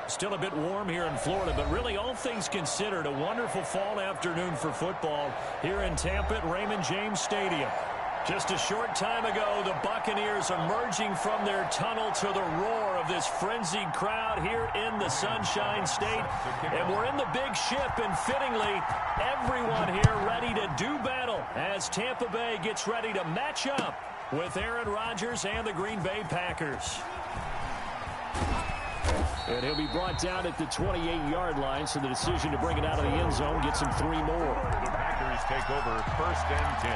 Still a bit warm here in Florida, but really all things considered, a wonderful fall afternoon for football here in Tampa at Raymond James Stadium. Just a short time ago, the Buccaneers emerging from their tunnel to the roar of this frenzied crowd here in the Sunshine State. And we're in the big ship, and fittingly, everyone here ready to do battle as Tampa Bay gets ready to match up with Aaron Rodgers and the Green Bay Packers. And he'll be brought down at the 28-yard line, so the decision to bring it out of the end zone gets him 3 more. The Packers take over 1st and 10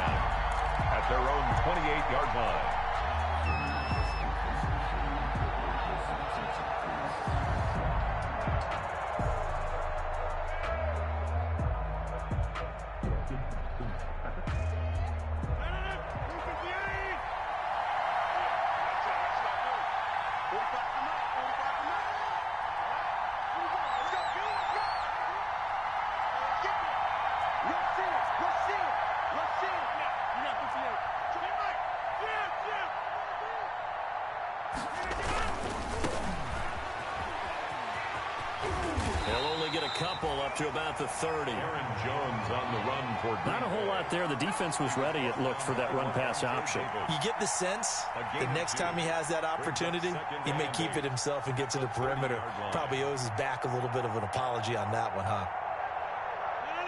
at their own 28-yard line. To about the 30. Aaron Jones on the run for not a whole lot there. The defense was ready, it looked, for that run-pass option. You get the sense the next time he has that opportunity, he may keep it himself and get to the perimeter. Probably owes his back a little bit of an apology on that one, huh?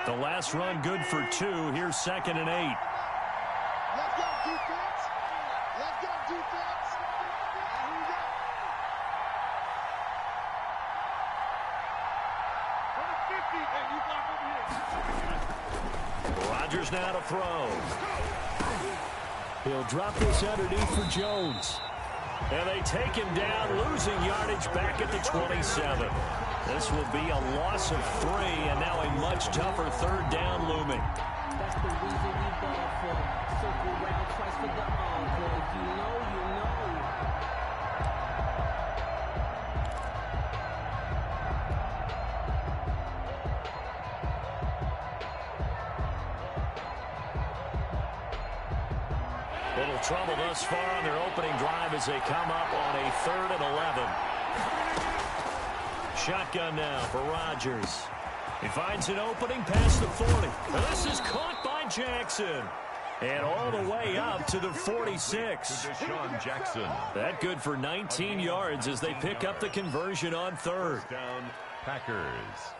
The last run good for 2. Here's 2nd and 8. Let's go, defense. Let's go, defense. Here we go. Rodgers now to throw. He'll drop this underneath for Jones. And they take him down, losing yardage back at the 27. This will be a loss of 3, and now a much tougher 3rd down looming. That's the reason we ball for. Circle round twice for the encore. If you know, you know. Little trouble thus far on their opening drive as they come up on a 3rd and 11. Shotgun now for Rodgers. He finds an opening past the 40. And this is caught by Jackson. And all the way up to the 46. Sean Jackson. That good for 19 yards as they pick up the conversion on 3rd. Down, Packers.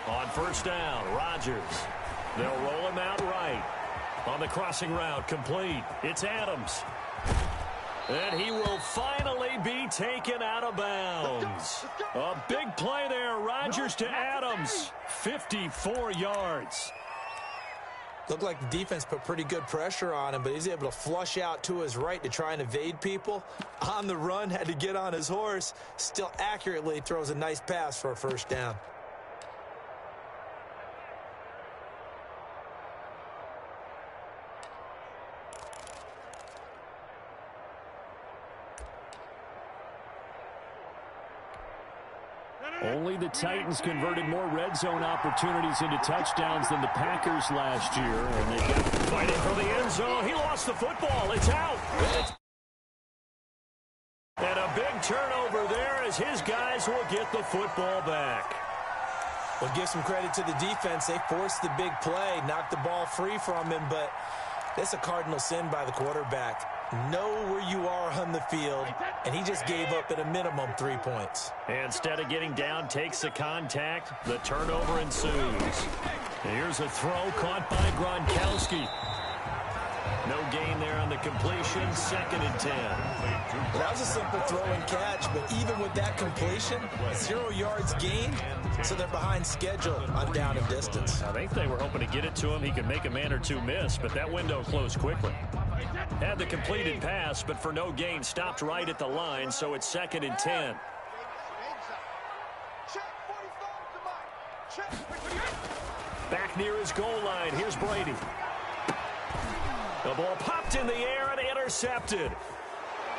On 1st down, Rodgers. They'll roll him out right. On the crossing route, complete. It's Adams. And he will finally be taken out of bounds. A big play there. Rodgers to Adams. 54 yards. Looked like the defense put pretty good pressure on him, but he's able to flush out to his right to try and evade people. On the run, had to get on his horse. Still accurately throws a nice pass for a 1st down. Only the Titans converted more red zone opportunities into touchdowns than the Packers last year. And they got fighting for the end zone. He lost the football. It's out. And a big turnover there as his guys will get the football back. Well, give some credit to the defense. They forced the big play, knocked the ball free from him, but that's a cardinal sin by the quarterback. Know where you are on the field, and he just gave up at a minimum 3 points. Instead of getting down, takes the contact. The turnover ensues. And here's a throw caught by Gronkowski. No gain there on the completion. 2nd and 10. That was a simple throw and catch, but even with that completion, 0 yards gained, so they're behind schedule on down and distance. I think they were hoping to get it to him. He could make a man or two miss, but that window closed quickly. Had the completed pass, but for no gain, stopped right at the line, so it's 2nd and 10. Check 45. Back near his goal line. Here's Brady. The ball popped in the air and intercepted.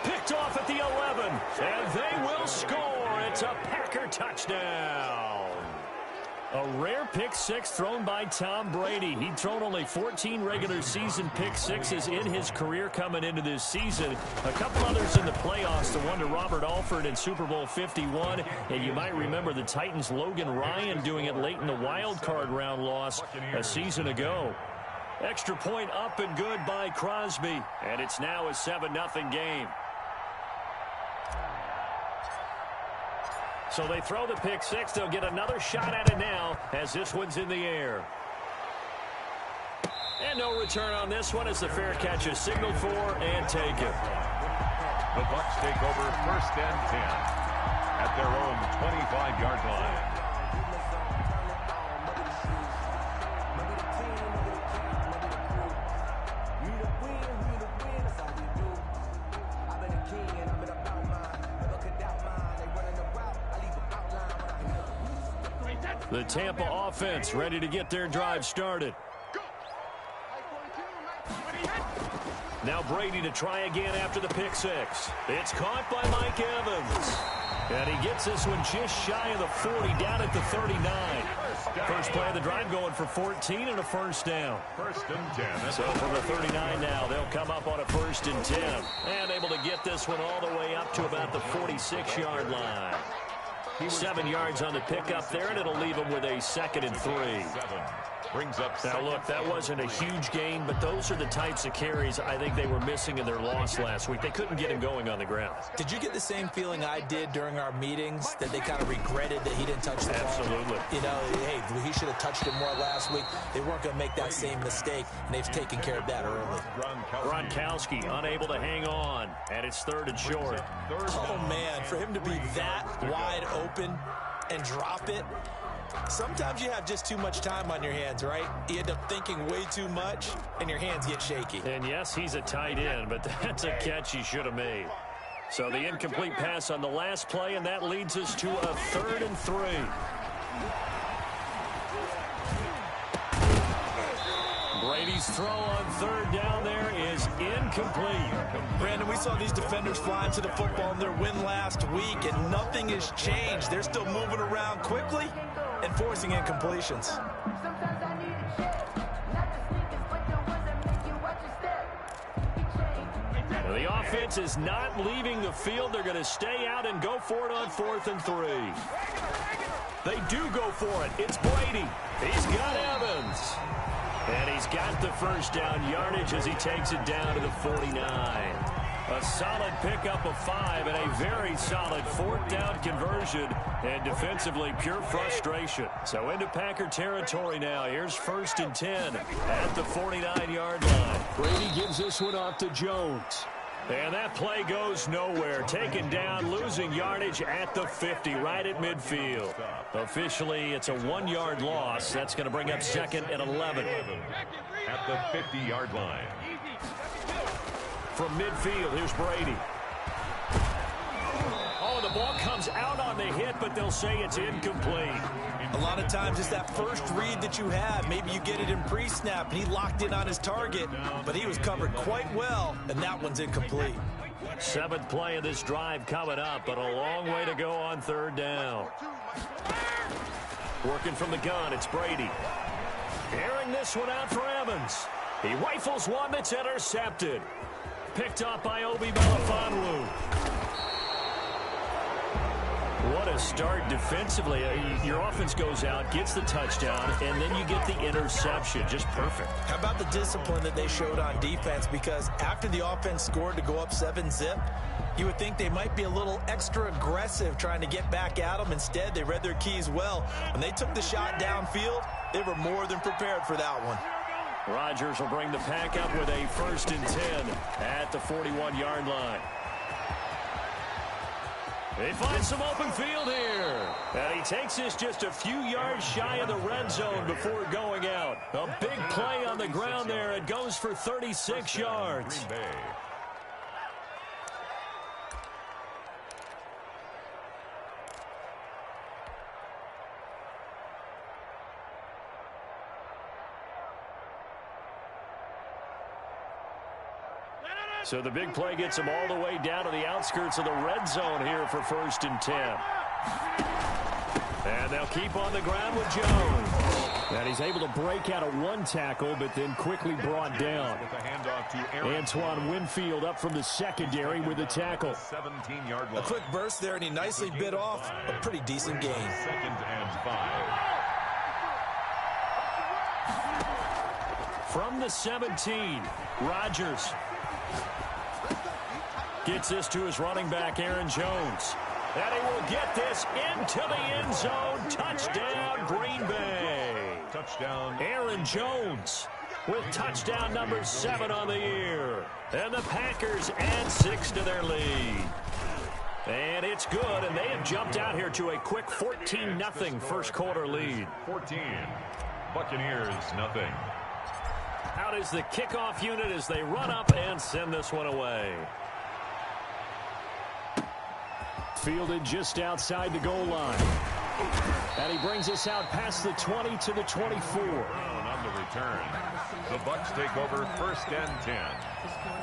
Picked off at the 11. And they will score. It's a Packer touchdown. A rare pick six thrown by Tom Brady. He'd thrown only 14 regular season pick sixes in his career coming into this season. A couple others in the playoffs, the one to Robert Alford in Super Bowl 51. And you might remember the Titans' Logan Ryan doing it late in the wild card round loss a season ago. Extra point up and good by Crosby. And it's now a 7-0 game. So they throw the pick six. They'll get another shot at it now as this one's in the air. And no return on this one as the fair catch is signaled for and taken. The Bucs take over 1st and 10 at their own 25-yard line. The Tampa offense ready to get their drive started. Now Brady to try again after the pick six. It's caught by Mike Evans. And he gets this one just shy of the 40, down at the 39. First play of the drive going for 14 and a first down. 1st and 10. So from the 39 now, they'll come up on a 1st and 10. And able to get this one all the way up to about the 46-yard line. 7 yards on the pickup there, and it'll leave him with a 2nd and 3. Brings up now, look, that wasn't a huge gain, but those are the types of carries I think they were missing in their loss last week. They couldn't get him going on the ground. Did you get the same feeling I did during our meetings, that they kind of regretted that he didn't touch the ball? Absolutely. You know, hey, he should have touched it more last week. They weren't going to make that same mistake, and they've taken care of that early. Gronkowski unable to hang on, and it's 3rd and short. Oh, man, for him to be that wide open and drop it. Sometimes you have just too much time on your hands, right? You end up thinking way too much, and your hands get shaky. And yes, he's a tight end, but that's a catch he should have made. So the incomplete pass on the last play, and that leads us to a 3rd and 3. Brady's throw on 3rd down there is incomplete. Brandon, we saw these defenders flying to the football in their win last week, and nothing has changed. They're still moving around quickly and forcing incompletions. Well, the offense is not leaving the field. They're going to stay out and go for it on 4th and 3. They do go for it. It's Brady. He's got Evans. And he's got the first down yardage as he takes it down to the 49. A solid pickup of 5 and a very solid 4th down conversion. And defensively, pure frustration. So into Packer territory now. Here's 1st and 10 at the 49-yard line. Brady gives this one off to Jones. And that play goes nowhere. Taken down, losing yardage at the 50, right at midfield. Officially, it's a 1-yard loss. That's going to bring up 2nd and 11. At the 50-yard line. From midfield, here's Brady. Oh, the ball comes out on the hit, but they'll say it's incomplete. A lot of times it's that first read that you have. Maybe you get it in pre-snap, and he locked in on his target, but he was covered quite well, and that one's incomplete. 7th play of this drive coming up, but a long way to go on 3rd down. Working from the gun, it's Brady. Airing this one out for Evans. He rifles one that's intercepted. Picked up by Obi Melifonwu. What a start defensively. Your offense goes out, gets the touchdown, and then you get the interception. Just perfect. How about the discipline that they showed on defense? Because after the offense scored to go up 7-zip, you would think they might be a little extra aggressive trying to get back at them. Instead, they read their keys well. When they took the shot downfield, they were more than prepared for that one. Rodgers will bring the pack up with a 1st and 10 at the 41-yard line. They find some open field here. And he takes this just a few yards shy of the red zone before going out. A big play on the ground there. It goes for 36 yards. So the big play gets him all the way down to the outskirts of the red zone here for 1st and 10. And they'll keep on the ground with Jones. And he's able to break out of one tackle, but then quickly brought down. Antoine Winfield up from the secondary with the tackle. 17-yard line. A quick burst there, and he nicely bit off a pretty decent gain. 2nd and 5. From the 17, Rodgers gets this to his running back, Aaron Jones. And he will get this into the end zone. Touchdown, Green Bay. Touchdown. Aaron Jones with touchdown number 7 on the year. And the Packers add 6 to their lead. And it's good, and they have jumped out here to a quick 14-0 first quarter lead. 14. Buccaneers, nothing. Out is the kickoff unit as they run up and send this one away. Fielded just outside the goal line. And he brings us out past the 20 to the 24. On the return, the Bucs take over 1st and 10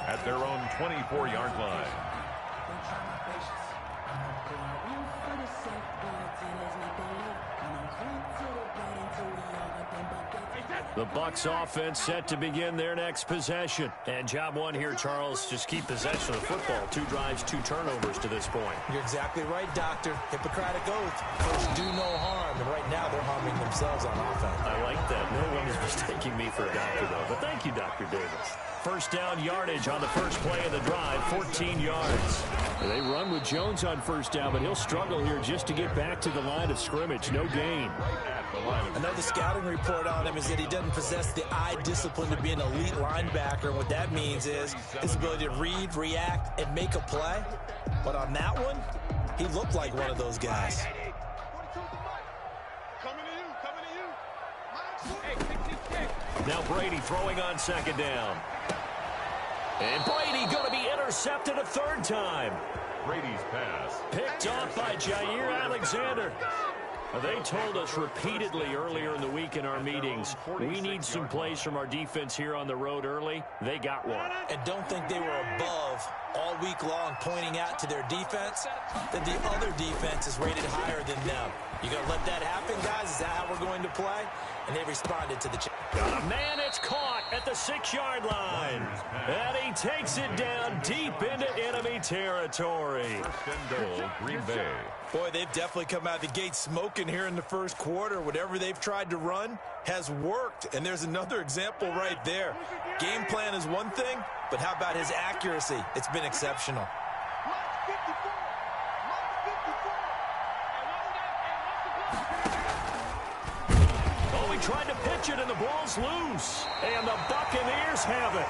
at their own 24-yard line. The Bucs offense set to begin their next possession. And job one here, Charles, just keep possession of the football. 2 drives, 2 turnovers to this point. You're exactly right, Doctor. Hippocratic oath. First, do no harm. And right now, they're harming themselves on offense. I like that. No one is mistaking me for a doctor, though. But thank you, Dr. Davis. First down yardage on the first play of the drive, 14 yards. They run with Jones on first down, but he'll struggle here just to get back to the line of scrimmage. No gain. Another scouting report on him is that he doesn't possess the eye discipline to be an elite linebacker. And what that means is his ability to read, react, and make a play. But on that one, he looked like one of those guys. Now Brady throwing on 2nd down. And Brady going to be intercepted a 3rd time. Brady's pass. Picked off by Jair Alexander. They told us repeatedly earlier in the week in our meetings, we need some plays from our defense here on the road early. They got one. And don't think they were above all week long pointing out to their defense that the other defense is rated higher than them. You going to let that happen, guys? Is that how we're going to play? And they responded to the challenge. Got a man, it's caught at the 6-yard line. And he takes it down deep into enemy territory. 1st and goal, Green Bay. Boy, they've definitely come out of the gate smoking here in the first quarter. Whatever they've tried to run has worked. And there's another example right there. Game plan is one thing, but how about his accuracy? It's been exceptional. Oh, he tried to pitch it, and the ball's loose. And the Buccaneers have it.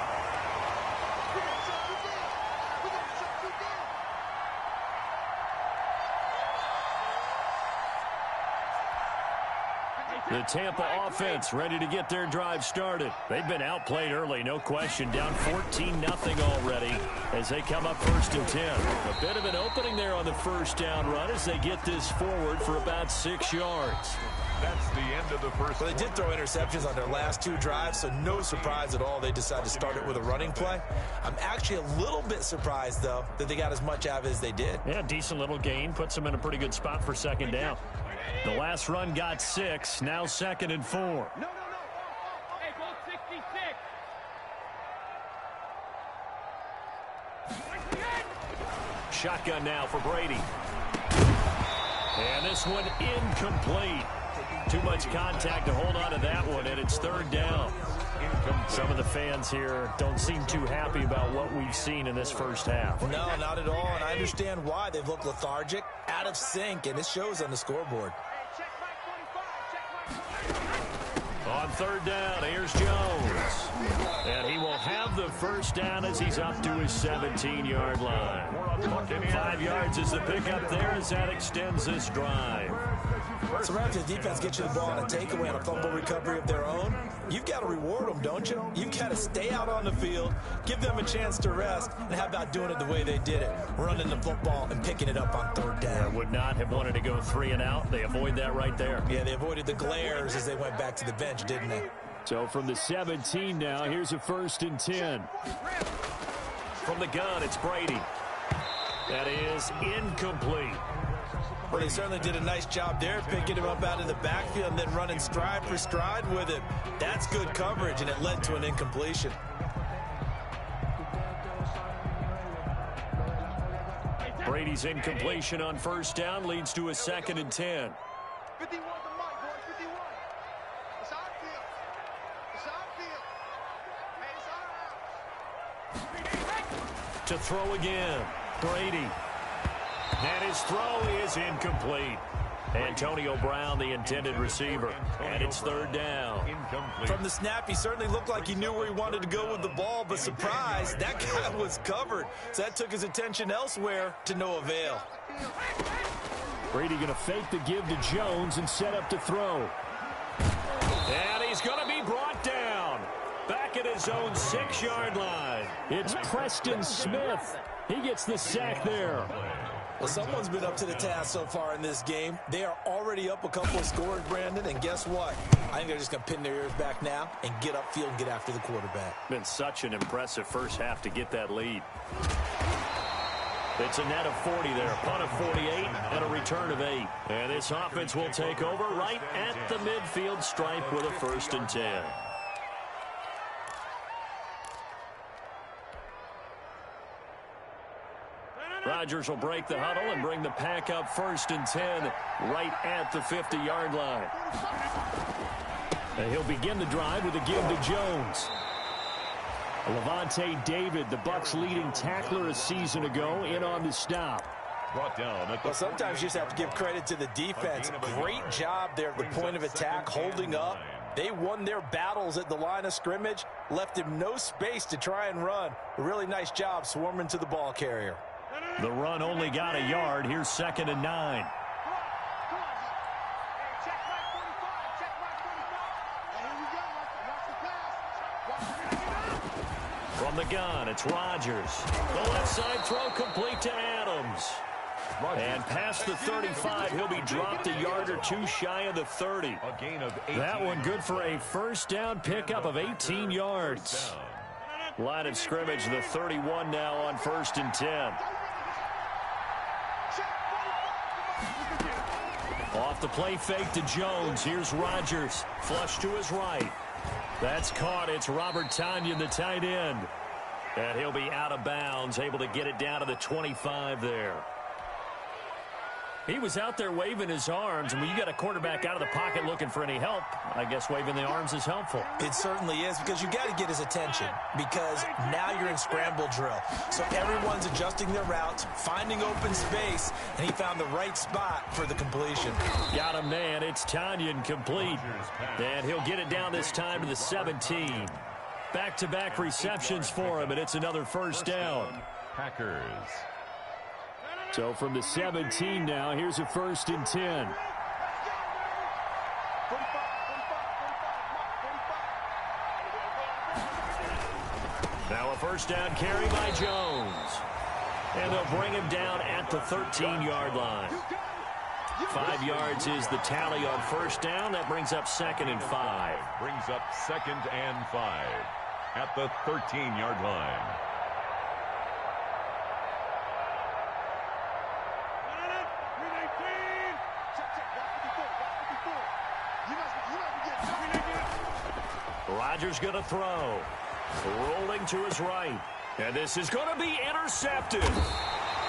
The Tampa offense ready to get their drive started. They've been outplayed early, no question. Down 14-0 already as they come up 1st and 10. A bit of an opening there on the first down run as they get this forward for about 6 yards. That's the end of the first. Well, they did throw interceptions on their last 2 drives, so no surprise at all they decided to start it with a running play. I'm actually a little bit surprised, though, that they got as much out of it as they did. Yeah, decent little gain. Puts them in a pretty good spot for 2nd down. The last run got 6. Now 2nd and 4. No. Hey, ball 66. Shotgun now for Brady. And this one incomplete. Too much contact to hold on to that one, and it's 3rd down. Some of the fans here don't seem too happy about what we've seen in this first half. No, not at all, and I understand why. They've looked lethargic, out of sync, and it shows on the scoreboard. On 3rd down, here's Jones. And he will have the first down as he's up to his 17-yard line. 5 yards is the pickup there as that extends this drive. So right after the defense gets you the ball on a takeaway on a fumble recovery of their own, you've got to reward them, don't you? You've got to stay out on the field, give them a chance to rest, and how about doing it the way they did it, running the football and picking it up on 3rd down. Would not have wanted to go 3 and out. They avoid that right there. Yeah, they avoided the glares as they went back to the bench, didn't they? So from the 17 now, here's a 1st and 10. from the gun, it's Brady. That is incomplete. Well, they certainly did a nice job there, picking him up out of the backfield and then running stride for stride with him. That's good coverage, and it led to an incompletion. Brady's incompletion on first down leads to a 2nd and 10. 51 to Mike, boy, 51. It's our field. It's our field. Hey, it's our house. To throw again, Brady. And his throw is incomplete. Antonio Brown, the intended receiver. And it's 3rd down. From the snap, he certainly looked like he knew where he wanted to go with the ball, but surprise, that guy was covered. So that took his attention elsewhere to no avail. Brady going to fake the give to Jones and set up to throw. And he's going to be brought down. Back at his own 6-yard line. It's Preston Smith. He gets the sack there. Well, someone's been up to the task so far in this game. They are already up a couple of scores, Brandon, and guess what? I think they're just going to pin their ears back now and get upfield and get after the quarterback. Been such an impressive first half to get that lead. It's a net of 40 there, punt of 48, and a return of 8. And this offense will take over right at the midfield stripe with a 1st and 10. Rodgers will break the huddle and bring the pack up 1st and 10 right at the 50-yard line. And he'll begin the drive with a give to Jones. Levante David, the Bucs' leading tackler a season ago, in on the stop. Brought down at the well, sometimes you just have to give credit to the defense. Great job there at the point of attack, holding up. They won their battles at the line of scrimmage, left him no space to try and run. A really nice job swarming to the ball carrier. The run only got a yard. Here's 2nd and 9. From the gun, it's Rodgers. The left side throw complete to Adams. And past the 35, he'll be dropped a yard or 2 shy of the 30. A gain of 18. That one good for a first down pickup of 18 yards. Line of scrimmage, the 31 now on 1st and 10. Off the play fake to Jones. Here's Rodgers. Flush to his right. That's caught. It's Robert Tonyan, the tight end. And he'll be out of bounds, able to get it down to the 25 there. He was out there waving his arms, and when you got a quarterback out of the pocket looking for any help, I guess waving the arms is helpful. It certainly is, because you got to get his attention, because now you're in scramble drill. So everyone's adjusting their routes, finding open space, and he found the right spot for the completion. Got him, man. It's Tonyan complete. And he'll get it down this time to the 17. Back-to-back receptions for him, and it's another first down. Packers. So from the 17 now, here's a 1st and 10. Now a first down carry by Jones. And they'll bring him down at the 13-yard line. 5 yards is the tally on first down. That brings up 2nd and 5. Brings up 2nd and 5 at the 13-yard line. Rodgers going to throw. Rolling to his right. And this is going to be intercepted.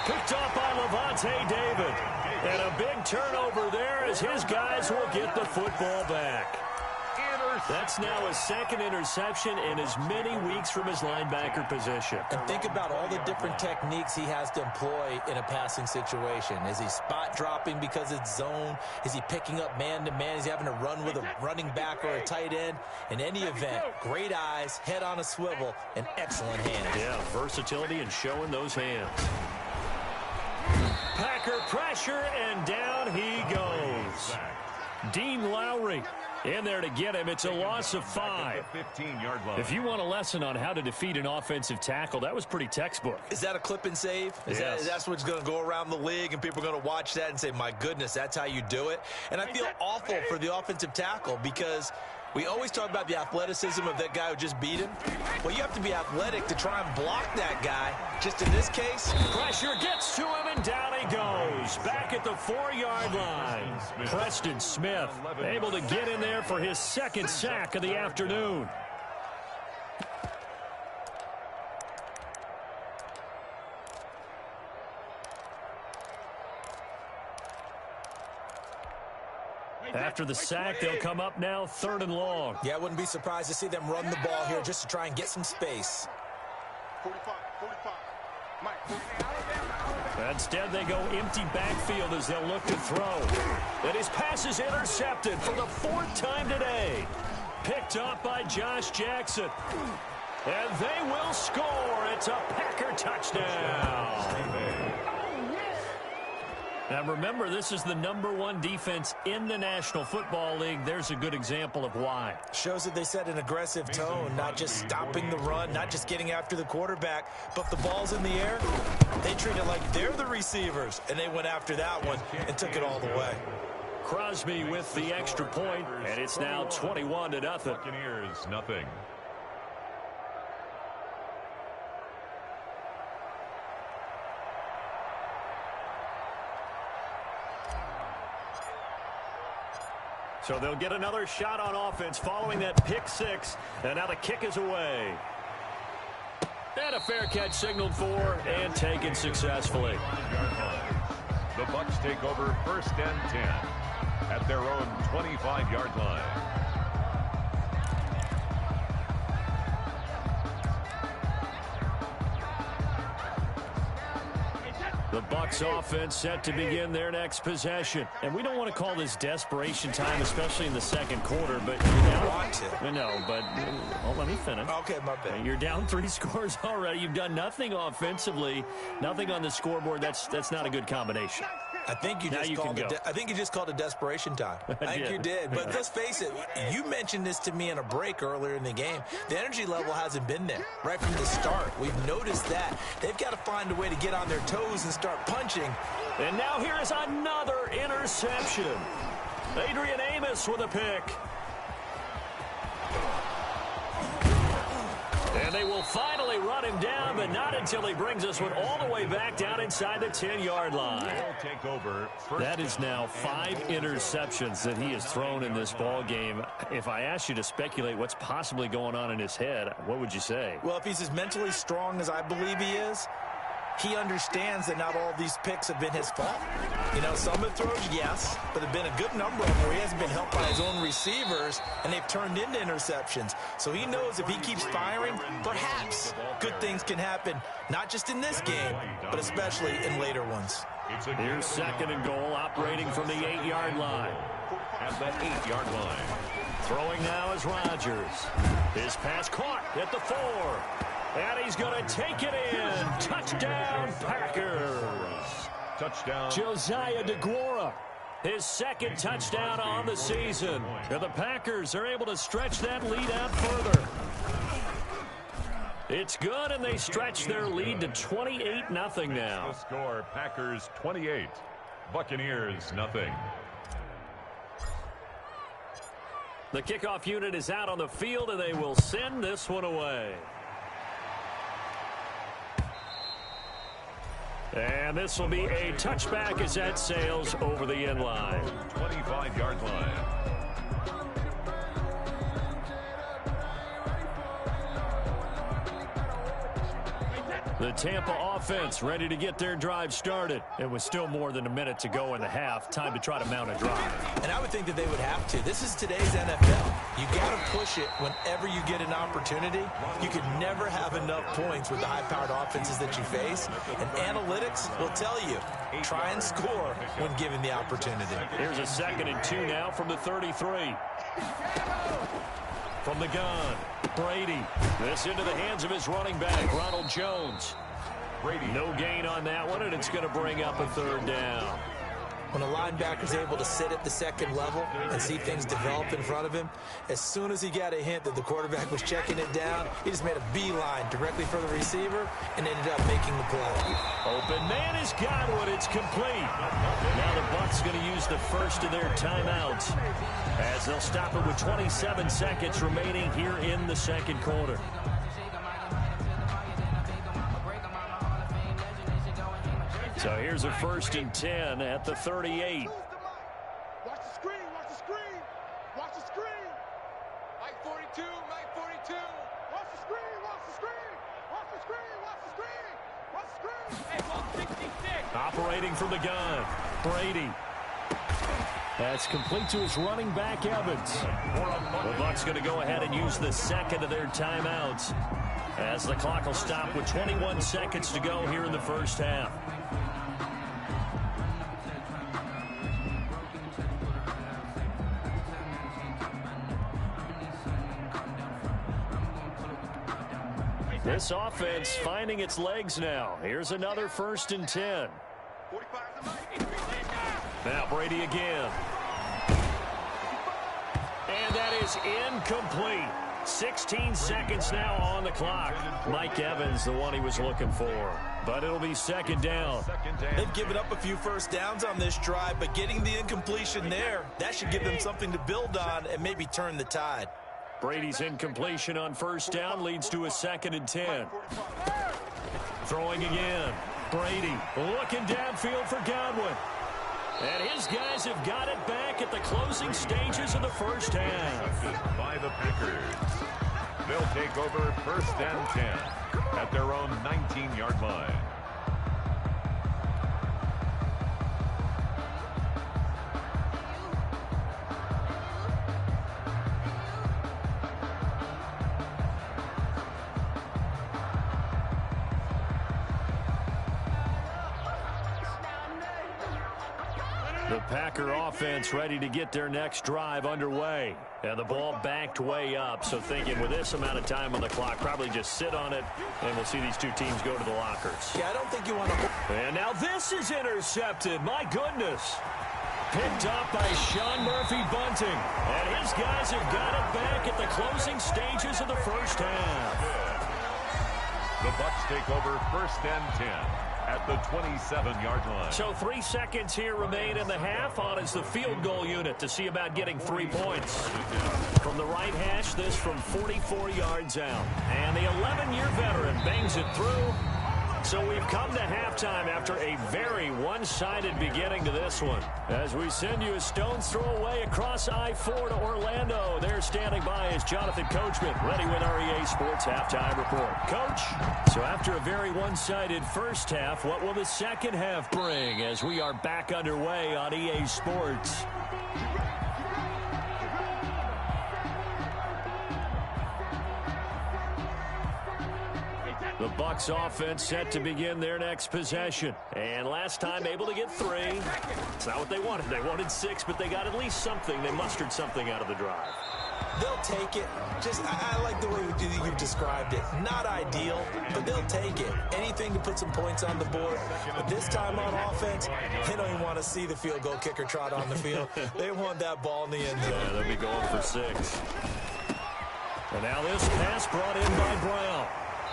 Picked up by Levante David. And a big turnover there as his guys will get the football back. That's now his 2nd interception in as many weeks from his linebacker position. And think about all the different techniques he has to employ in a passing situation. Is he spot dropping because it's zone? Is he picking up man-to-man? Is he having to run with a running back or a tight end? In any event, great eyes, head on a swivel, and excellent hands. Yeah, versatility and showing those hands. Packer pressure, and down he goes. Dean Lowry in there to get him. It's a loss of 5. If you want a lesson on how to defeat an offensive tackle, that was pretty textbook. Is that a clip and save? Yes. That's what's going to go around the league, and people are going to watch that and say, my goodness, that's how you do it? And I feel awful for the offensive tackle, because We always talk about the athleticism of that guy who just beat him. Well, you have to be athletic to try and block that guy. Just in this case, pressure gets to him, and down he goes. Back at the 4-yard line. Preston Smith able to get in there for his second sack of the afternoon. After the sack, they'll come up now 3rd and long. Yeah, I wouldn't be surprised to see them run the ball here just to try and get some space. 45. Instead, they go empty backfield as they'll look to throw. And his pass is intercepted for the 4th time today. Picked up by Josh Jackson. And they will score. It's a Packer touchdown. Now, remember, this is the #1 defense in the National Football League. There's a good example of why. Shows that they set an aggressive tone, not just stopping the run, not just getting after the quarterback, but the ball's in the air. They treat it like they're the receivers, and they went after that one and took it all the way. Crosby with the extra point, and it's now 21-0. Buccaneers, nothing. So they'll get another shot on offense following that pick 6. And now the kick is away. And a fair catch signaled for and taken successfully. The Bucs take over 1st and 10 at their own 25-yard line. The Bucs offense set to begin their next possession. And we don't want to call this desperation time, especially in the 2nd quarter, but you're down. Want to. No, but let me finish. Okay, my bad. You're down 3 scores already. You've done nothing offensively, nothing on the scoreboard. That's not a good combination. I think you just called it desperation time. I think you did. But let's face it, you mentioned this to me in a break earlier in the game. The energy level hasn't been there right from the start. We've noticed that. They've got to find a way to get on their toes and start punching. And now here is another interception. Adrian Amos with a pick. And they will finally run him down, but not until he brings this one all the way back down inside the 10-yard line. Take over. That is now 5 interceptions that he has thrown in this ball game. If I asked you to speculate what's possibly going on in his head, what would you say? Well, if he's as mentally strong as I believe he is, he understands that not all these picks have been his fault. You know, some have thrown, yes, but there have been a good number of them where he hasn't been helped by his own receivers, and they've turned into interceptions. So he knows if he keeps firing, perhaps good things can happen, not just in this game, but especially in later ones. Here's 2nd and goal, operating from the 8-yard line. At the 8-yard line. Throwing now is Rodgers. His pass caught at the 4. And he's going to take it in. Touchdown, Packers. Touchdown. Josiah DeGuara, his 2nd touchdown on the season. And the Packers are able to stretch that lead out further. It's good, and they stretch their lead to 28-0 now. The score, Packers 28, Buccaneers nothing. The kickoff unit is out on the field, and they will send this one away. And this will be a touchback as that sails over the end line. 25-yard line. The Tampa offense ready to get their drive started. It was still more than a minute to go in the half. Time to try to mount a drive. And I would think that they would have to. This is today's NFL. You got to push it whenever you get an opportunity. You could never have enough points with the high-powered offenses that you face. And analytics will tell you, try and score when given the opportunity. Here's a 2nd and 2 now from the 33. From the gun, Brady. This into the hands of his running back, Ronald Jones. Brady. No gain on that one, and it's going to bring up a 3rd down. When a linebacker's able to sit at the second level and see things develop in front of him, as soon as he got a hint that the quarterback was checking it down, he just made a beeline directly for the receiver and ended up making the play. Open man has got one. It's complete. Now the Bucs going to use the first of their timeouts as they'll stop it with 27 seconds remaining here in the second quarter. So here's a 1st and 10 at the 38. Watch the screen, watch the screen, watch the screen. Mike 42, Mike 42. Watch the screen, watch the screen, watch the screen, watch the screen, watch the screen. Hey, ball 66. Operating from the gun, Brady. That's complete to his running back, Evans. The Bucs going to go ahead and use the second of their timeouts as the clock will stop with 21 seconds to go here in the first half. This offense finding its legs now. Here's another 1st and 10. Now Brady again. And that is incomplete. 16 seconds now on the clock. Mike Evans, the one he was looking for. But it'll be 2nd down. They've given up a few first downs on this drive, but getting the incompletion there, that should give them something to build on and maybe turn the tide. Brady's incompletion on 1st down leads to a 2nd and 10. Throwing again. Brady looking downfield for Godwin. And his guys have got it back at the closing stages of the first half. By the Packers. They'll take over 1st and 10 at their own 19-yard line. The Packer offense ready to get their next drive underway. And the ball backed way up. So thinking with this amount of time on the clock, probably just sit on it, and we'll see these two teams go to the lockers. Yeah, I don't think you want to... And now this is intercepted. My goodness. Picked up by Sean Murphy-Bunting. And his guys have got it back at the closing stages of the first half. The Bucs take over 1st and 10 at the 27-yard line. So 3 seconds here remain in the half. On is the field goal unit to see about getting 3 points. From the right hash, this from 44 yards out. And the 11-year veteran bangs it through. So we've come to halftime after a very one-sided beginning to this one. As we send you a stone's throw away across I-4 to Orlando. There standing by is Jonathan Coachman, ready with our EA Sports Halftime Report. Coach, so after a very one-sided first half, what will the second half bring as we are back underway on EA Sports? The Bucs offense set to begin their next possession. And last time able to get 3. It's not what they wanted. They wanted 6, but they got at least something. They mustered something out of the drive. They'll take it. Just, I like the way you described it. Not ideal, but they'll take it. Anything to put some points on the board. But this time on offense, they don't even want to see the field goal kicker trot on the field. They want that ball in the end zone. Yeah, they'll be going for 6. And now this pass brought in by Brown.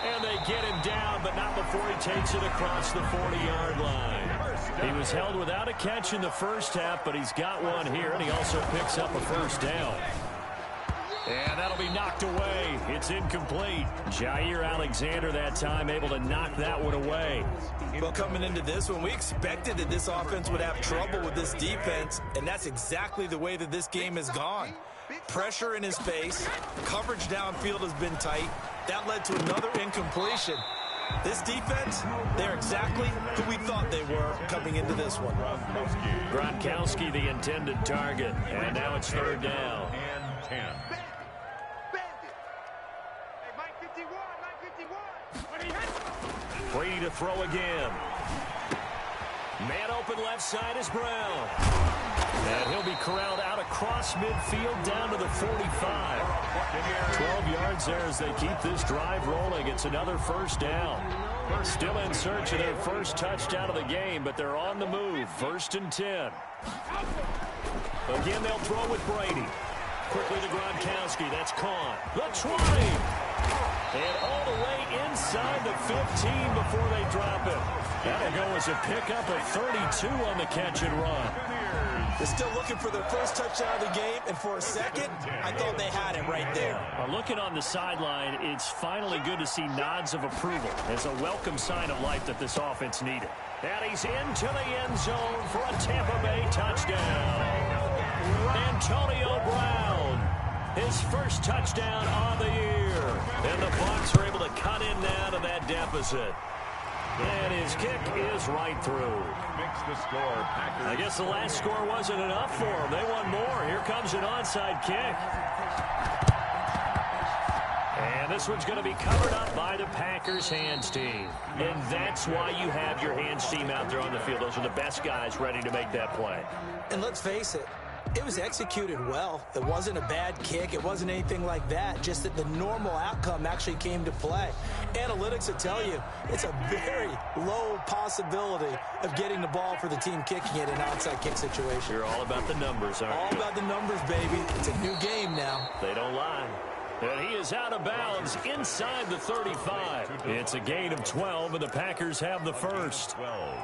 And they get him down, but not before he takes it across the 40-yard line. He was held without a catch in the first half, but he's got one here, and he also picks up a first down. And that'll be knocked away. It's incomplete. Jair Alexander that time able to knock that one away. Well, coming into this one, we expected that this offense would have trouble with this defense, and that's exactly the way that this game has gone. Pressure in his face. Coverage downfield has been tight. That led to another incompletion. This defense, they're exactly who we thought they were coming into this one. Gronkowski, the intended target. And now it's 3rd down. And 10. Brady to throw again. Man open left side is Brown. And he'll be corralled out across midfield down to the 45. 12 yards there as they keep this drive rolling. It's another first down. Still in search of their first touchdown of the game, but they're on the move. 1st and 10. Again, they'll throw with Brady. Quickly to Gronkowski. That's caught. The 20. And all the way inside the 15 before they drop it. That'll go as a pickup of 32 on the catch and run. They're still looking for their first touchdown of the game, and for a second, I thought they had it right there. Looking on the sideline, it's finally good to see nods of approval as a welcome sign of life that this offense needed. And he's into the end zone for a Tampa Bay touchdown. Antonio Brown, his first touchdown of the year. And the Bucs are able to cut in now to that deficit. And his kick is right through. Makes the score. Packers. I guess the last score wasn't enough for them. They want more. Here comes an onside kick. And this one's going to be covered up by the Packers hands team. And that's why you have your hands team out there on the field. Those are the best guys ready to make that play. And let's face it, it was executed well. It wasn't a bad kick. It wasn't anything like that. Just that the normal outcome actually came to play. Analytics will tell you it's a very low possibility of getting the ball for the team kicking it in an onside kick situation. You're all about the numbers, aren't you? All about the numbers, baby. It's a new game now. They don't lie. And he is out of bounds inside the 35. It's a gain of 12, and the Packers have the first. 12.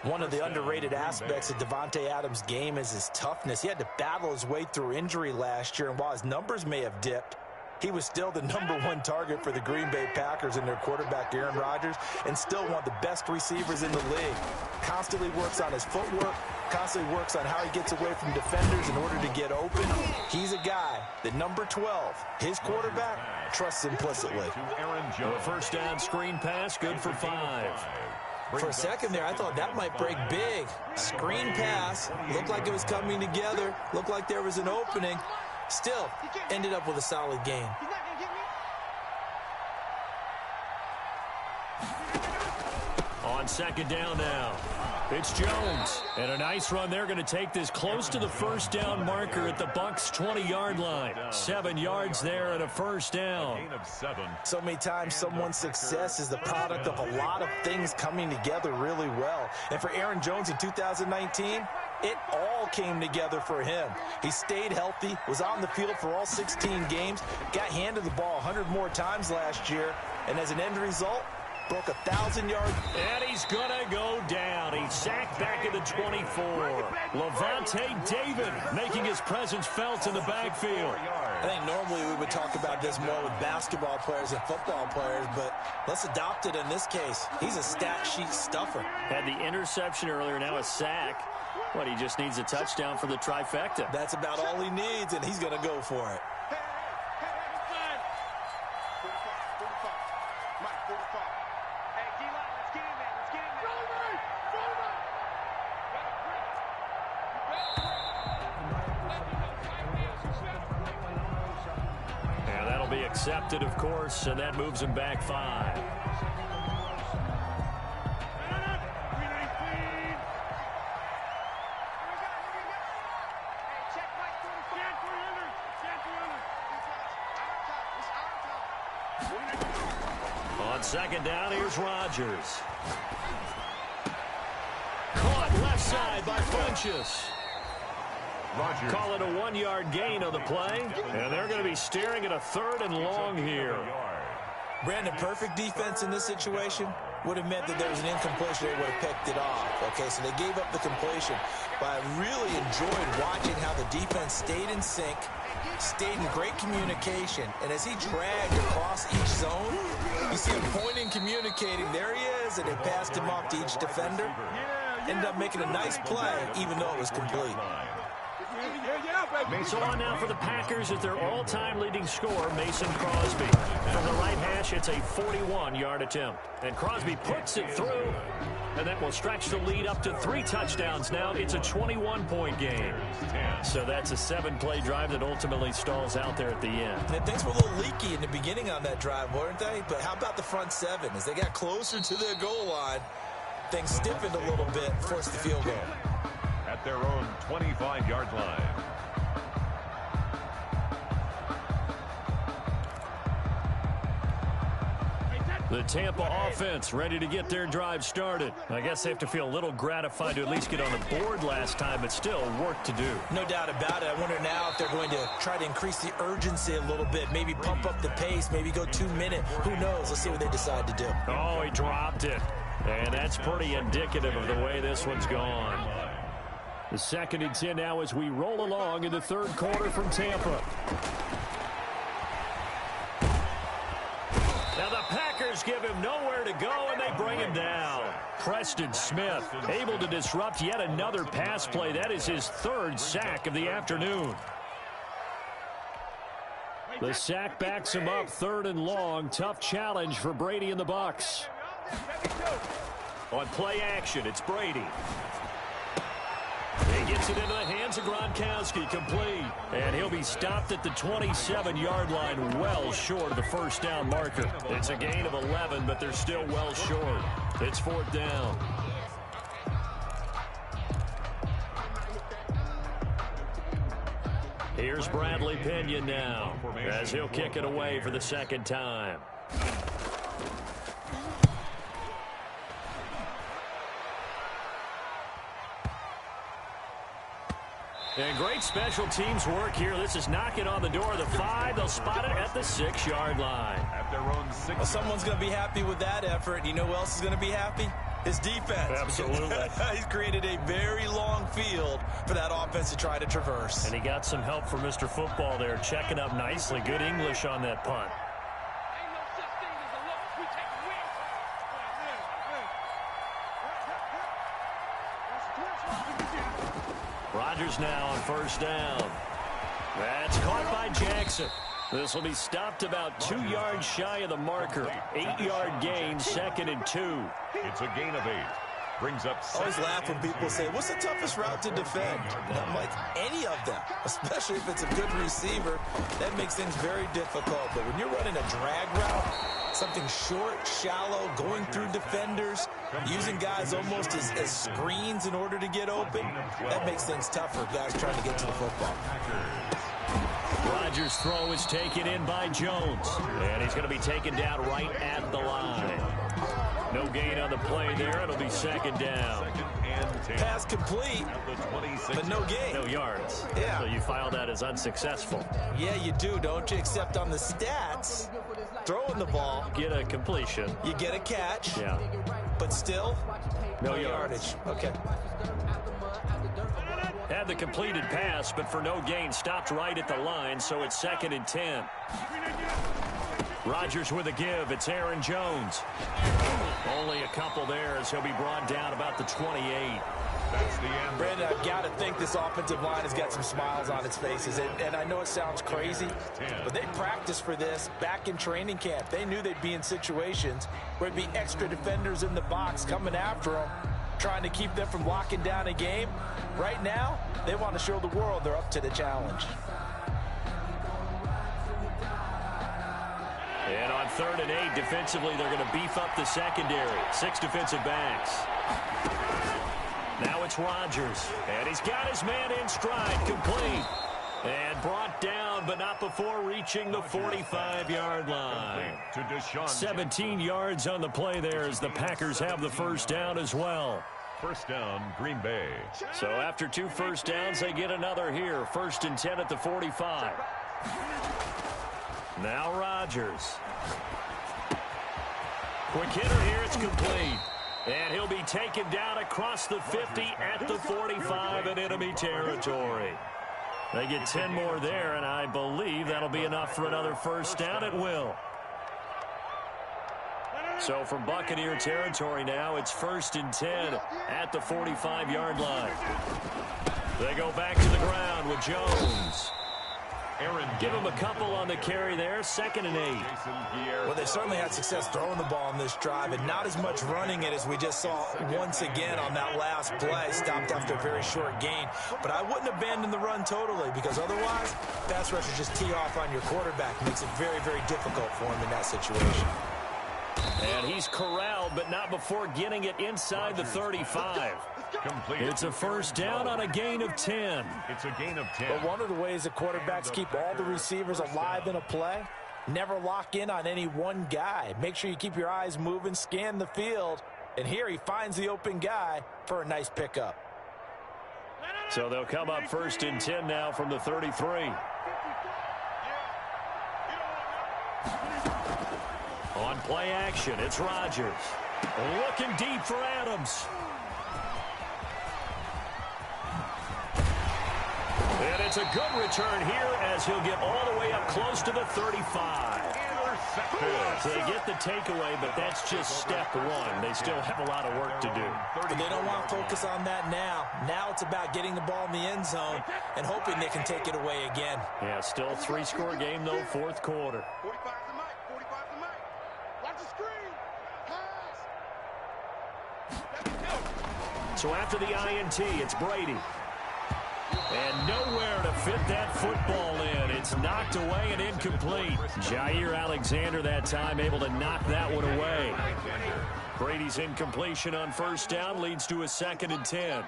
One of the underrated aspects of Davante Adams' game is his toughness. He had to battle his way through injury last year, and while his numbers may have dipped, he was still the #1 target for the Green Bay Packers and their quarterback, Aaron Rodgers, and still one of the best receivers in the league. Constantly works on his footwork, constantly works on how he gets away from defenders in order to get open. He's a guy that #12, his quarterback, trusts implicitly. A first down screen pass, good for 5. For a second there, I thought that might break big. Screen pass, looked like it was coming together, looked like there was an opening. Still, ended up with a solid game. On second down now, it's Jones. And a nice run. They're going to take this close to the first down marker at the Bucs' 20-yard line. 7 yards there and a first down. So many times someone's success is the product of a lot of things coming together really well. And for Aaron Jones in 2019, it all came together for him. He stayed healthy, was on the field for all 16 games, got handed the ball 100 more times last year, and as an end result, broke 1,000-yard. And he's going to go down. He's sacked back at the 24. Levante David making his presence felt in the backfield. I think normally we would talk about this more with basketball players and football players, but let's adopt it in this case. He's a stat sheet stuffer. Had the interception earlier, now a sack. What, he just needs a touchdown for the trifecta. That's about all he needs, and he's going to go for it. And that'll be accepted, of course, and that moves him back 5. On second down, here's Rodgers. Caught left side by Funchess. Call it a 1-yard gain on the play, and they're going to be staring at a 3rd and long here. Brandon, perfect defense in this situation would have meant that there was an incompletion. They would have picked it off. Okay, so they gave up the completion. But I really enjoyed watching how the defense stayed in sync, stayed in great communication, and as he dragged across each zone, you see him pointing, communicating. There he is, and they passed him off to each defender. Ended up making a nice play, even though it was complete. So on now for the Packers at their all-time leading scorer, Mason Crosby. From the right hash, it's a 41-yard attempt. And Crosby puts it through, and that will stretch the lead up to 3 touchdowns now. It's a 21-point game. So that's a 7-play drive that ultimately stalls out there at the end. And things were a little leaky in the beginning on that drive, weren't they? But how about the front 7? As they got closer to their goal line, things stiffened a little bit, forced the field goal. At their own 25-yard line. The Tampa offense ready to get their drive started. I guess they have to feel a little gratified to at least get on the board last time, but still work to do. No doubt about it. I wonder now if they're going to try to increase the urgency a little bit, maybe pump up the pace, maybe go 2-minute. Who knows? Let's see what they decide to do. Oh, he dropped it. And that's pretty indicative of the way this one's gone. The 2nd and 10 now as we roll along in the 3rd quarter from Tampa. Now the Packers give him nowhere to go, and they bring him down. Preston Smith able to disrupt yet another pass play. That is his 3rd sack of the afternoon. The sack backs him up, 3rd and long. Tough challenge for Brady and the Bucs. On play action, it's Brady. He gets it into the hands of Gronkowski, complete. And he'll be stopped at the 27-yard line, well short of the 1st down marker. It's a gain of 11, but they're still well short. It's 4th down. Here's Bradley Pinion now, as he'll kick it away for the 2nd time. And great special teams work here. This is knocking on the door of the 5. They'll spot it at the 6-yard line. At their own 6. Well, someone's going to be happy with that effort. You know who else is going to be happy? His defense. Absolutely. He's created a very long field for that offense to try to traverse. And he got some help from Mr. Football there, checking up nicely. Good English on that punt. Rodgers now on 1st down. That's caught by Jackson. This will be stopped about 2 yards shy of the marker. 8-yard gain, 2nd and 2. It's a gain of 8. Brings up. I always laugh when people say, what's the toughest route to defend? And I'm like, any of them, especially if it's a good receiver. That makes things very difficult. But when you're running a drag route, something short, shallow, going through defenders, using guys almost as screens in order to get open, that makes things tougher, guys trying to get to the football. Rodgers' throw is taken in by Jones. And he's going to be taken down right at the line. No gain on the play there. It'll be 2nd down. Pass complete, but no gain. No yards. Yeah. So you file that as unsuccessful. Yeah, you do, don't you? Except on the stats, throwing the ball. Get a completion. You get a catch. Yeah. But still, no yardage. Okay. Had the completed pass, but for no gain, stopped right at the line, so it's 2nd and 10. Rodgers with a give. It's Aaron Jones. Only a couple there as he'll be brought down about the 28. That's the end. Brandon, I've got to think this offensive line has got some smiles on its faces. And I know it sounds crazy, but they practiced for this back in training camp. They knew they'd be in situations where there'd be extra defenders in the box coming after them, trying to keep them from locking down a game. Right now, they want to show the world they're up to the challenge. And on 3rd and 8, defensively, they're going to beef up the secondary. 6 defensive backs. Now it's Rodgers. And he's got his man in stride, complete. And brought down, but not before reaching the 45-yard line. 17 yards on the play there as the Packers have the 1st down as well. 1st down, Green Bay. So after 2 first downs, they get another here. 1st and 10 at the 45. Now Rodgers. Quick hitter here, it's complete. And he'll be taken down across the 50 at the 45 in enemy territory. They get 10 more there, and I believe that'll be enough for another 1st down. It will. So from Buccaneer territory now, it's 1st and 10 at the 45-yard line. They go back to the ground with Jones. Give him a couple on the carry there. 2nd and 8. Well, they certainly had success throwing the ball on this drive, and not as much running it as we just saw once again on that last play. Stopped after a very short gain. But I wouldn't abandon the run totally, because otherwise, pass rushers just tee off on your quarterback. It makes it very, very difficult for him in that situation. And he's corralled, but not before getting it inside the 35. Complete. It's a 1st down on a gain of 10. It's a gain of 10. But one of the ways that quarterbacks keep all the receivers alive in a play Never lock in on any one guy. Make sure you keep your eyes moving, scan the field. And here he finds the open guy for a nice pickup. So they'll come up 1st and 10 now from the 33. On play action, it's Rodgers. Looking deep for Adams. And it's a good return here as he'll get all the way up close to the 35. So they get the takeaway, but that's just step one. They still have a lot of work to do. But they don't want to focus on that now. Now it's about getting the ball in the end zone and hoping they can take it away again. Yeah, still a 3-score game, though, 4th quarter. 45 to Mike. 45 to Mike. Watch the screen. Pass. So after the INT, it's Brady. And nowhere to fit that football in. It's knocked away and incomplete. Jair Alexander that time able to knock that one away. Brady's incompletion on 1st down leads to a 2nd and 10.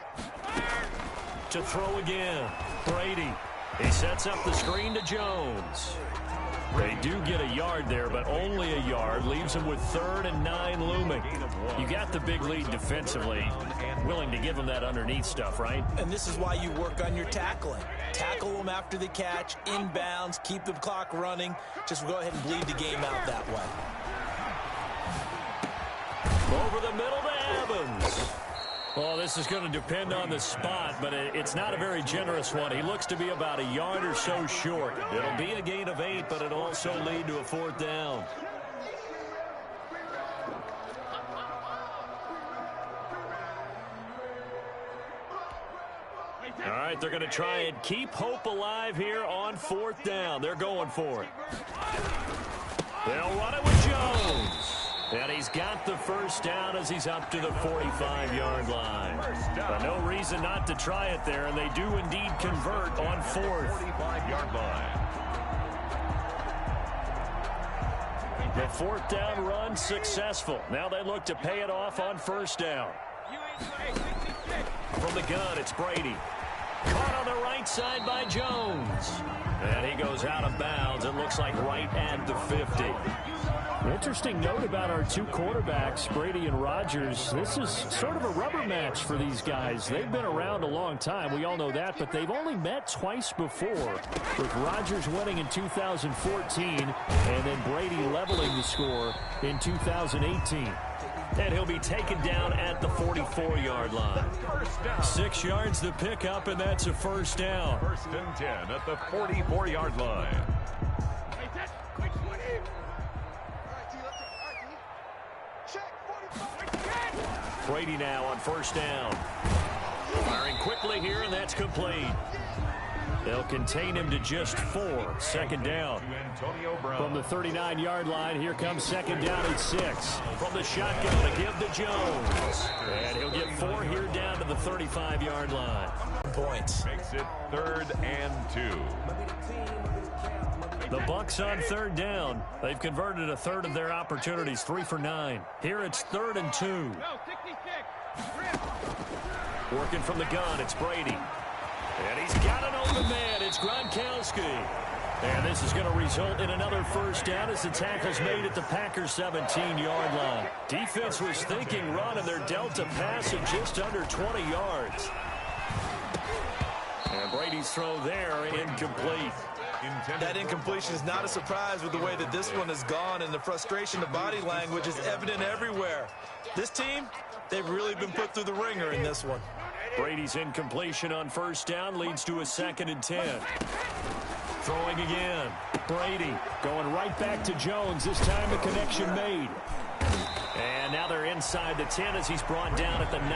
To throw again. Brady. He sets up the screen to Jones. They do get a yard there, but only a yard. Leaves them with 3rd and 9 looming. You got the big lead defensively. Willing to give them that underneath stuff, right? And this is why you work on your tackling. Tackle them after the catch, inbounds, keep the clock running. Just go ahead and bleed the game out that way. Over the middle to Evans. Well, this is going to depend on the spot, but it's not a very generous one. He looks to be about a yard or so short. It'll be a gain of 8, but it'll also lead to a 4th down. All right, they're going to try and keep hope alive here on 4th down. They're going for it. They'll run it with Jones. And he's got the 1st down as he's up to the 45-yard line. But no reason not to try it there, and they do indeed convert on 4th. 45-yard line. The 4th down run successful. Now they look to pay it off on 1st down. From the gun, it's Brady. Caught on the right side by Jones. And he goes out of bounds. It looks like right at the 50. Interesting note about our two quarterbacks, Brady and Rodgers. This is sort of a rubber match for these guys. They've been around a long time. We all know that, but they've only met twice before, with Rodgers winning in 2014 and then Brady leveling the score in 2018. And he'll be taken down at the 44-yard line. 6 yards the pickup, and that's a 1st down. 1st and 10 at the 44-yard line. Brady now on 1st down. Firing quickly here, and that's complete. They'll contain him to just 4. 2nd down. From the 39-yard line, here comes 2nd down at 6. From the shotgun to give to Jones. And he'll get 4 here down to the 35-yard line. Points. Makes it 3rd and 2. The Bucs on 3rd down. They've converted a third of their opportunities, 3 for 9. Here it's 3rd and 2. Working from the gun, it's Brady. And he's got an open man. It's Gronkowski. And this is going to result in another 1st down as the tackle's made at the Packers' 17-yard line. Defense was thinking run, and they're dealt a pass of just under 20 yards. And Brady's throw there incomplete. That incompletion is not a surprise with the way that this one has gone, and the frustration, the body language is evident everywhere. This team, they've really been put through the ringer in this one. Brady's incompletion on 1st down leads to a 2nd and 10. Throwing again. Brady going right back to Jones. This time the connection made. And now they're inside the 10 as he's brought down at the 9.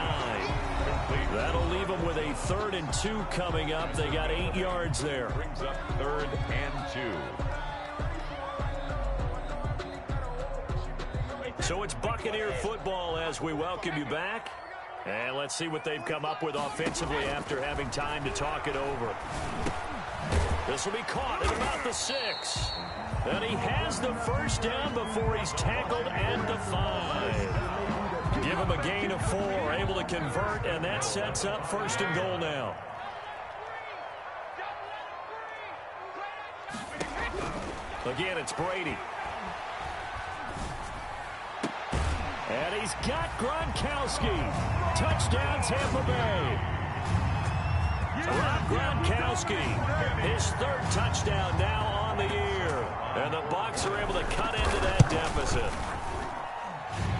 That'll leave them with a 3rd and 2 coming up. They got 8 yards there. Brings up 3rd and 2. So it's Buccaneer football as we welcome you back. And let's see what they've come up with offensively after having time to talk it over. This will be caught at about the 6. And he has the 1st down before he's tackled at the 5. Give him a gain of 4, able to convert, and that sets up 1st and goal now. Again, it's Brady. And he's got Gronkowski. Touchdown, Tampa Bay. Rob Gronkowski, his third touchdown now on the year. And the Bucs are able to cut into that deficit.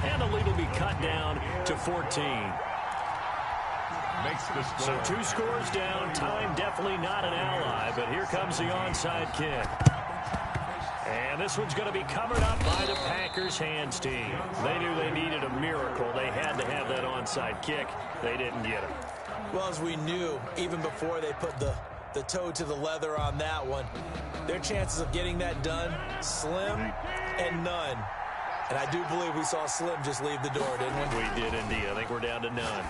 And the lead will be cut down to 14. Makes the score. So 2 scores down. Time definitely not an ally, but here comes the onside kick. And this one's going to be covered up by the Packers hands team. They knew they needed a miracle. They had to have that onside kick. They didn't get it. Well, as we knew, even before they put the toe to the leather on that one, their chances of getting that done, slim and none. And I do believe we saw Slim just leave the door, didn't we? We did indeed. I think we're down to none.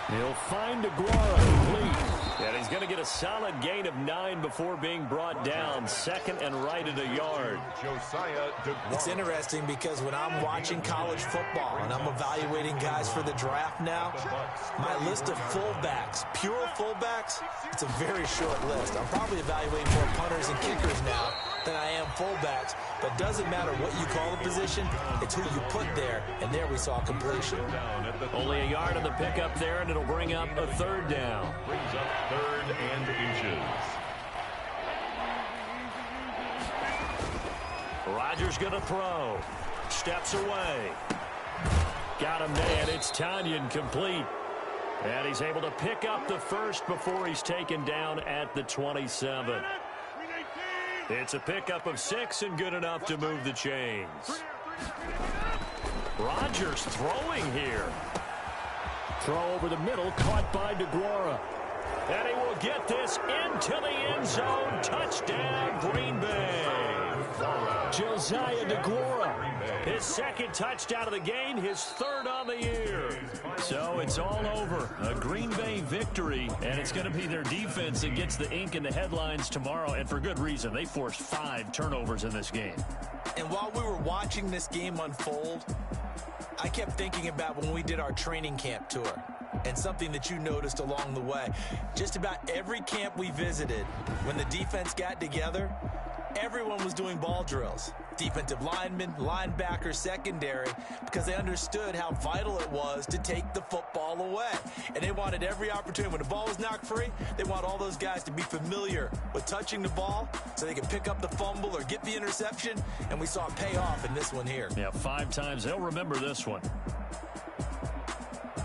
He'll find DeGuara complete. And he's going to get a solid gain of 9 before being brought down. Second and right at a yard. Josiah DeGuara. It's interesting because when I'm watching college football and I'm evaluating guys for the draft now, my list of fullbacks, pure fullbacks, it's a very short list. I'm probably evaluating more punters and kickers now than I am fullbacks. But it doesn't matter what you call the position, it's who you put there. And there we saw completion. Only a yard on the pickup there, and it'll bring up a third down. Brings up 3rd and inches. Rodgers going to throw. Steps away. Got a man. It's Tanyan complete. And he's able to pick up the first before he's taken down at the 27. It's a pickup of 6 and good enough to move the chains. Rodgers throwing here. Throw over the middle, caught by DeGuara. And he will get this into the end zone. Touchdown, Green Bay. Josiah DeGuara. His second touchdown of the game, his 3rd on the year. So it's all over. A Green Bay victory, and it's going to be their defense that gets the ink in the headlines tomorrow, and for good reason. They forced 5 turnovers in this game. And while we were watching this game unfold, I kept thinking about when we did our training camp tour and something that you noticed along the way. Just about every camp we visited, when the defense got together, everyone was doing ball drills. Defensive linemen, linebackers, secondary, because they understood how vital it was to take the football away. And they wanted every opportunity. When the ball was knocked free, they want all those guys to be familiar with touching the ball so they could pick up the fumble or get the interception. And we saw it pay off in this one here. Yeah, 5 times. They'll remember this one.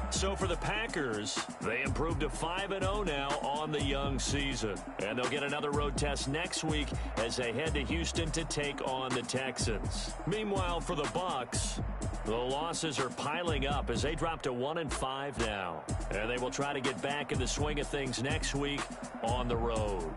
So for the Packers, they improved to 5-0 now on the young season. And they'll get another road test next week as they head to Houston to take on the Texans. Meanwhile, for the Bucs, the losses are piling up as they drop to 1-5 now. And they will try to get back in the swing of things next week on the road.